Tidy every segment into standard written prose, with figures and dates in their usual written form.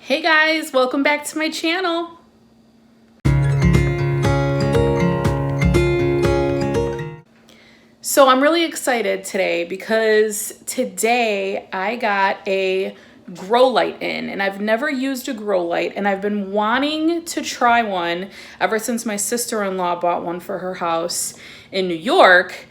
Hey guys, welcome back to my channel. So I'm really excited today because today I got a grow light in, and I've never used a grow light, and I've been wanting to try one ever since my sister-in-law bought one for her house in New York.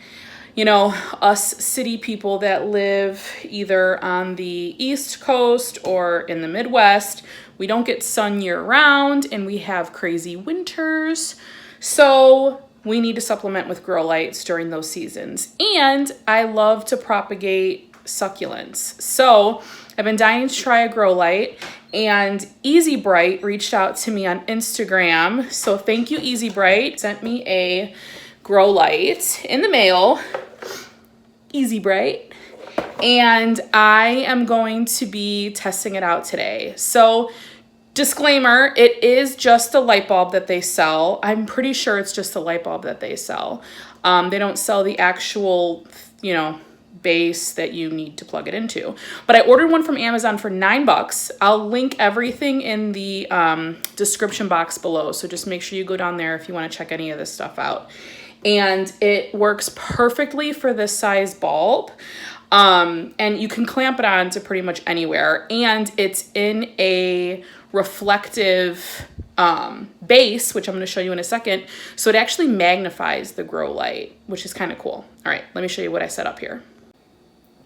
You know, us city people that live either on the East Coast or in the Midwest, we don't get sun year round and we have crazy winters. So we need to supplement with grow lights during those seasons. And I love to propagate succulents. So I've been dying to try a grow light, and Easy Bright reached out to me on Instagram. So thank you, Easy Bright. Sent me a grow light in the mail. Easy Bright. And I am going to be testing it out today. So disclaimer, it is just a light bulb that they sell. I'm pretty sure it's just a light bulb that they sell. They don't sell the actual, base that you need to plug it into. But I ordered one from Amazon for $9. I'll link everything in the description box below. So just make sure you go down there if you want to check any of this stuff out. And it works perfectly for this size bulb. And you can clamp it on to pretty much anywhere. And it's in a reflective base, which I'm going to show you in a second. So it actually magnifies the grow light, which is kind of cool. All right, let me show you what I set up here.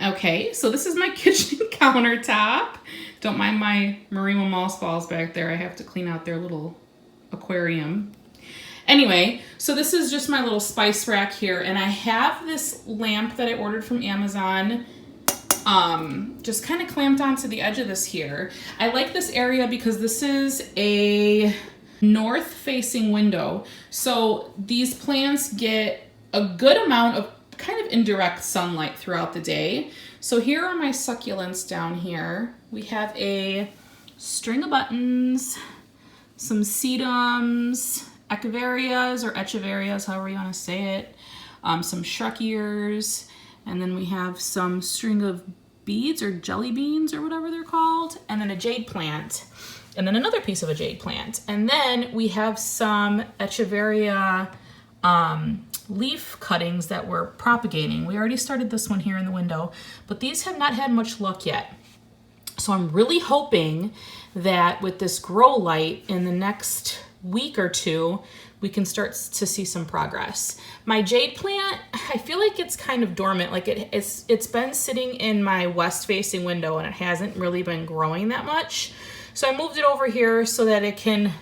Okay, so this is my kitchen countertop. Don't mind my Marima moss balls back there. I have to clean out their little aquarium. Anyway, so this is just my little spice rack here, and I have this lamp that I ordered from Amazon just kind of clamped onto the edge of this here. I like this area because this is a north-facing window, so these plants get a good amount of kind of indirect sunlight throughout the day. So here are my succulents down here. We have a string of buttons, some sedums, echeverias or echeverias, however you want to say it, some shrek ears, and then we have some string of beads or jelly beans or whatever they're called, and then a jade plant, and then another piece of a jade plant. And then we have some echeveria leaf cuttings that we're propagating. We already started this one here in the window, but these have not had much luck yet. So I'm really hoping that with this grow light in the next week or two, we can start to see some progress. My jade plant, I feel like it's kind of dormant. Like it's been sitting in my west facing window and it hasn't really been growing that much. So I moved it over here so that it can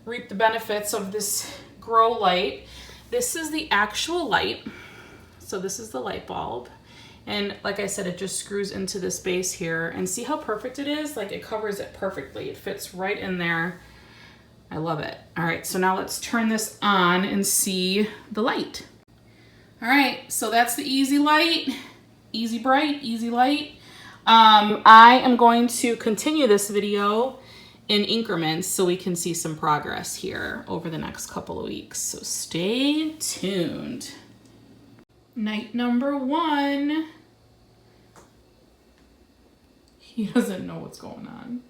reap the benefits of this grow light. This is the actual light. So this is the light bulb. And like I said, it just screws into this base here, and see how perfect it is? Like it covers it perfectly. It fits right in there. I love it. All right, so now let's turn this on and see the light. All right, so that's the Easy Light, Easy Bright, Easy Light. I am going to continue this video in increments so we can see some progress here over the next couple of weeks. So stay tuned. Night number 1. He doesn't know what's going on.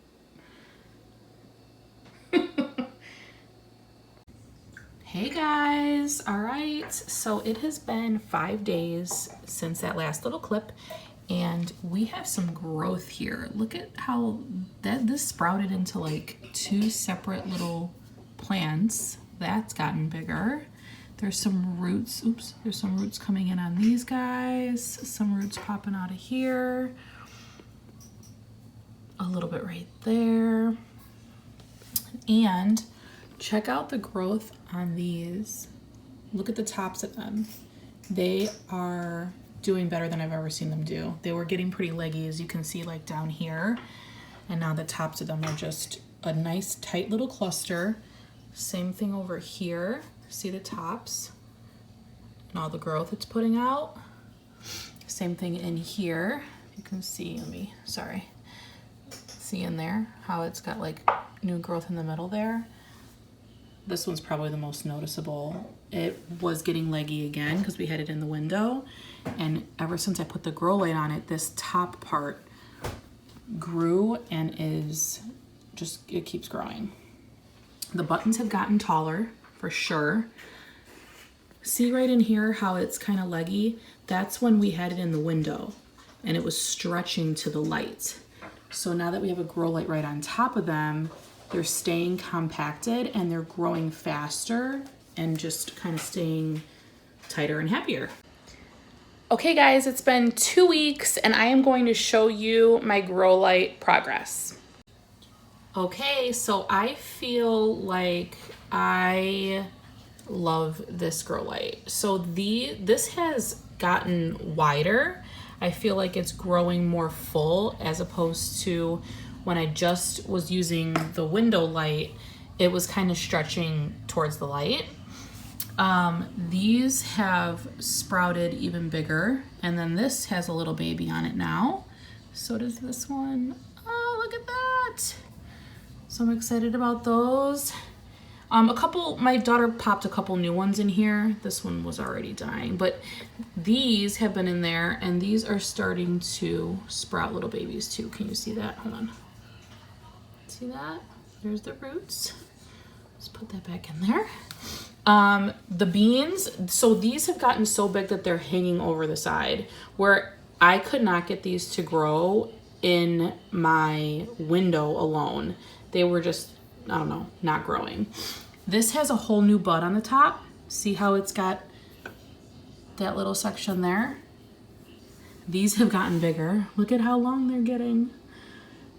Hey guys, all right, so it has been 5 days since that last little clip, and we have some growth here. Look at how this sprouted into like 2 separate little plants. That's gotten bigger. There's some roots, there's some roots coming in on these guys, some roots popping out of here, a little bit right there, and check out the growth on these. Look at the tops of them. They are doing better than I've ever seen them do. They were getting pretty leggy, as you can see, like down here. And now the tops of them are just a nice tight little cluster. Same thing over here. See the tops and all the growth it's putting out. Same thing in here. You can see, see in there how it's got like new growth in the middle there. This one's probably the most noticeable. It was getting leggy again because we had it in the window, and ever since I put the grow light on it, this top part grew and is it keeps growing. The buttons have gotten taller for sure. See right in here how it's kind of leggy? That's when we had it in the window and it was stretching to the light. So now that we have a grow light right on top of them, they're staying compacted and they're growing faster and just kind of staying tighter and happier. Okay guys, it's been 2 weeks and I am going to show you my grow light progress. Okay, so I feel like I love this grow light. So this has gotten wider. I feel like it's growing more full as opposed to when I just was using the window light, it was kind of stretching towards the light. These have sprouted even bigger, and then this has a little baby on it now. So does this one. Oh, look at that. So I'm excited about those. My daughter popped a couple new ones in here. This one was already dying, but these have been in there and these are starting to sprout little babies too. Can you see that? Hold on. See that? There's the roots. Let's put that back in there. The beans, so these have gotten so big that they're hanging over the side where I could not get these to grow in my window alone. They were just, I don't know, not growing. This has a whole new bud on the top. See how it's got that little section there? These have gotten bigger. Look at how long they're getting.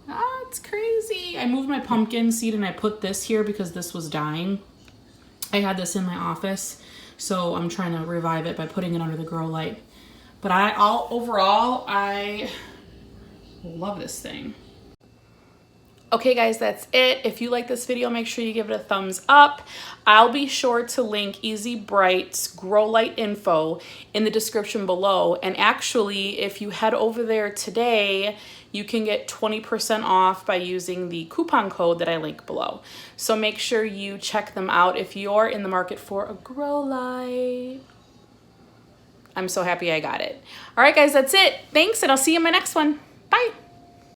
Ah, it's crazy. I moved my pumpkin seed and I put this here because this was dying. I had this in my office, so I'm trying to revive it by putting it under the grow light. But overall, I love this thing. Okay guys, that's it. If you like this video, make sure you give it a thumbs up. I'll be sure to link Easy Bright's grow light info in the description below. And actually, if you head over there today, you can get 20% off by using the coupon code that I link below. So make sure you check them out if you're in the market for a grow light. I'm so happy I got it. All right guys, that's it. Thanks, and I'll see you in my next one. Bye.